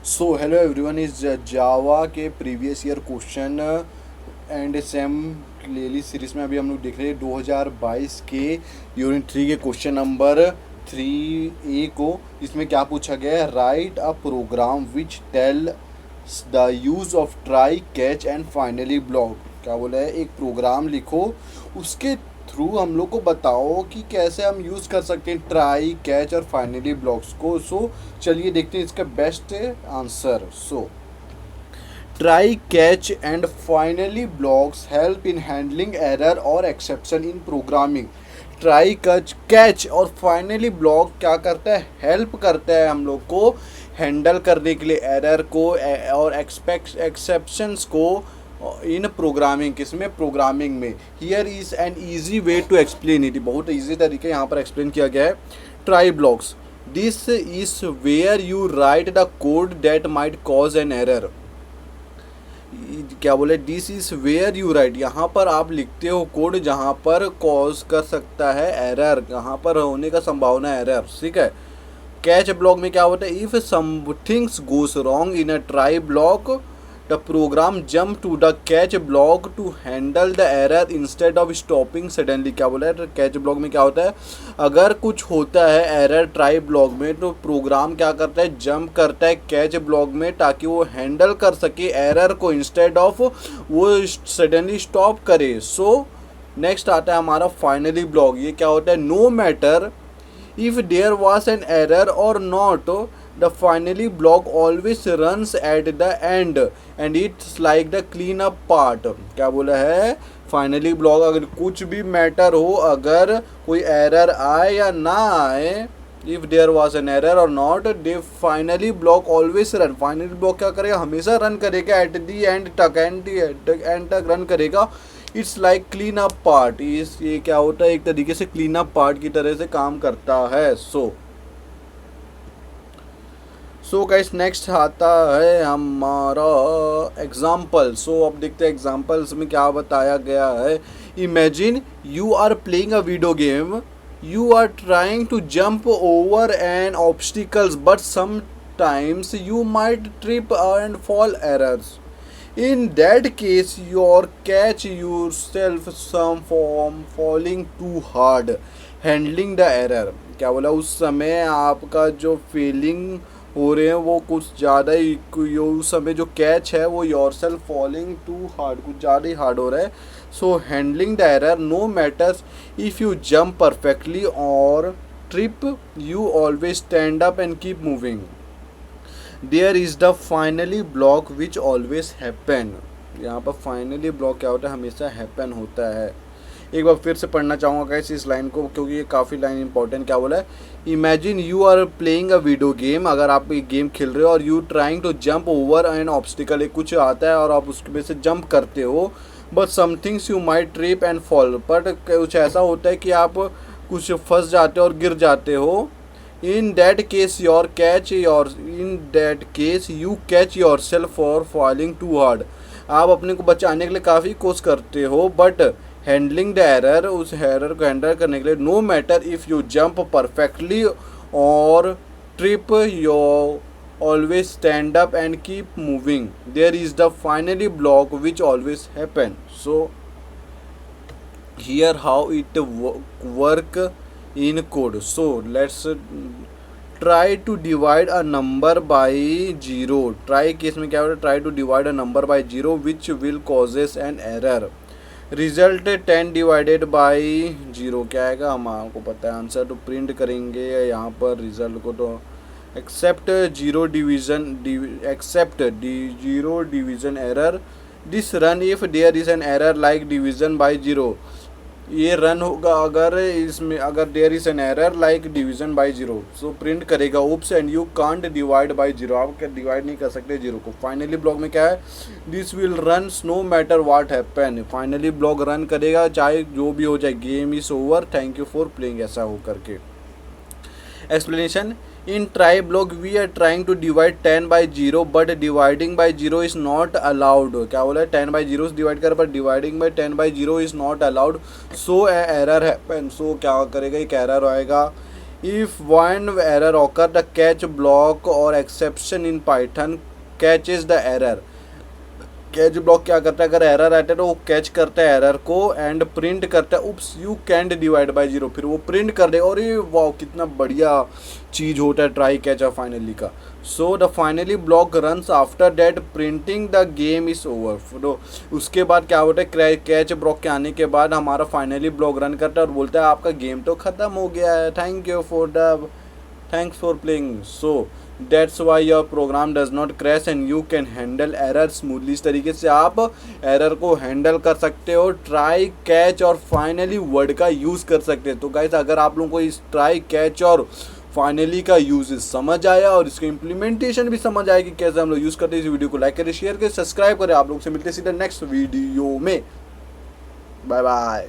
So hello everyone, इस जावा के previous year question and same clearly series में अभी हम लोग देख रहे हैं 2022 के यूनिट 3 के क्वेश्चन नंबर 3A को। इसमें क्या पूछा गया है, write a program which tell the use of try catch and finally block. क्या बोला है, एक प्रोग्राम लिखो, उसके थ्रू हम लोग को बताओ कि कैसे हम यूज़ कर सकते हैं ट्राई कैच और फाइनली ब्लॉक्स को। सो चलिए देखते हैं इसका best answer. So try catch and finally blocks help in handling error और exception in programming. Try catch और फाइनली ब्लॉक क्या करता है, हेल्प करता है हम लोग को हैंडल करने के लिए एरर को और एक्सेप्शंस को इन प्रोग्रामिंग। किसमें, प्रोग्रामिंग में। Here is an easy way to explain it, बहुत ईजी तरीके यहाँ पर एक्सप्लेन किया गया है। Try blocks, this is where you write the code that might cause an error. क्या बोले, this is where you write, यहाँ पर आप लिखते हो कोड जहाँ पर कॉज कर सकता है एरर, यहाँ पर होने का संभावना है एरर, ठीक है। कैच ब्लॉक में क्या होता है, if somethings goes wrong in a try block the program jump to the catch block to handle the error instead of stopping suddenly. क्या बोला है, कैच ब्लॉक में क्या होता है, अगर कुछ होता है एरर ट्राई ब्लॉक में तो प्रोग्राम क्या करता है, जंप करता है कैच ब्लॉक में ताकि वो हैंडल कर सके एरर को इंस्टेड ऑफ वो सडनली स्टॉप करे। सो नेक्स्ट आता है हमारा फाइनली ब्लॉक। ये क्या होता है, no matter if there was an error or not, the finally block always runs at the end and it's like the clean up part। क्या बोला है, फाइनली ब्लॉक अगर कुछ भी मैटर हो, अगर कोई एरर आए या ना आए, if there was an error और not, they finally block always run. Finally block क्या करेगा, हमेशा रन करेगा एट दी एंड तक, एंड तक रन करेगा। It's like clean up part, ये क्या होता है, एक तरीके से क्लीन अप पार्ट की तरह से काम करता है। सो गाइस नेक्स्ट आता है हमारा एग्जाम्पल। सो अब देखते हैं एग्जाम्पल्स में क्या बताया गया है। Imagine you are playing a video game, you are trying to jump over an obstacles but sometimes you might trip and fall errors. In that case your catch yourself some from falling too hard handling the error। क्या बोला, उस समय आपका जो feeling हो रहे हैं वो कुछ ज़्यादा ही, उस समय जो कैच है वो योरसेल्फ फॉलिंग टू हार्ड, कुछ ज़्यादा ही हार्ड हो रहा है। So handling the error, no matters if you jump perfectly और trip, you always stand up and keep moving. There is the finally block which always happen. यहाँ पर finally block क्या होता है, हमेशा हैपन होता है। एक बार फिर से पढ़ना चाहूँगा गाइस इस लाइन को, क्योंकि ये काफ़ी लाइन इंपॉर्टेंट। क्या बोला है, imagine you are playing a video game, अगर आप एक गेम खेल रहे हो और you trying to jump over an obstacle, एक कुछ आता है और आप उसके वजह से जंप करते हो, but somethings you might trip and fall, but कुछ ऐसा होता है कि आप कुछ फंस जाते हो और गिर जाते हो। In that case you catch yourself for falling too hard, आप अपने को बचाने के लिए काफ़ी कोशिश करते हो, बट हैंडलिंग द एरर, उस एरर को हैंडल करने के लिए, no matter if you jump perfectly और trip, you always stand up and keep moving. There is the finally block which always happen. So here how it work in code. So let's try to divide a number by 0। try case में क्या होता है, try to divide a number by 0 which will causes an error। Result 10 divided by 0 क्या आएगा, हम आपको पता है आंसर, तो प्रिंट करेंगे यहाँ पर रिजल्ट को, तो except zero division error this run if there is an error like division by 0। ये रन होगा अगर इसमें, अगर there is an error like division by 0। So print करेगा oops and you can't divide by 0, आप divide नहीं कर सकते 0 को। फाइनली ब्लॉक में क्या है, this will run no matter what happen, finally block run करेगा चाहे जो भी हो जाए, game is over, thank you for playing, ऐसा हो करके। Explanation, in try block we are trying to divide 10 by 0 but dividing by 0 is not allowed. क्या बोला है, 10 बाई 0 से डिवाइड कर, but dividing by 10 by 0 is not allowed. So a error happen, सो क्या करेगा, एक एरर आएगा। If one error occur, the catch block or exception in Python catches the error. Catch block क्या करता है, अगर एरर आता है तो वो कैच करता है एरर को एंड प्रिंट करता है oops you can't divide by zero, फिर वो प्रिंट कर दे। और ये वाह कितना बढ़िया चीज़ होता है ट्राई कैच और फाइनली का। So the finally block runs after that printing the game is over. तो उसके बाद क्या होता है, कैच ब्लॉक के आने के बाद हमारा फाइनली ब्लॉक रन करता है और बोलता है आपका गेम तो ख़त्म हो गया है, thanks for playing. So that's why your program does not crash and you can handle error smoothly. इस तरीके से आप एरर को हैंडल कर सकते हो, ट्राई कैच और फाइनली वर्ड का यूज़ कर सकते हैं। तो गाइस अगर आप लोगों को इस ट्राई कैच और फाइनली का यूज समझ आया और इसका इम्प्लीमेंटेशन भी समझ आया कि कैसे हम लोग यूज़ करते हैं, इस वीडियो को लाइक करें, शेयर करें, सब्सक्राइब करें। आप लोग से मिलते हैं सीधे नेक्स्ट वीडियो में। Bye bye.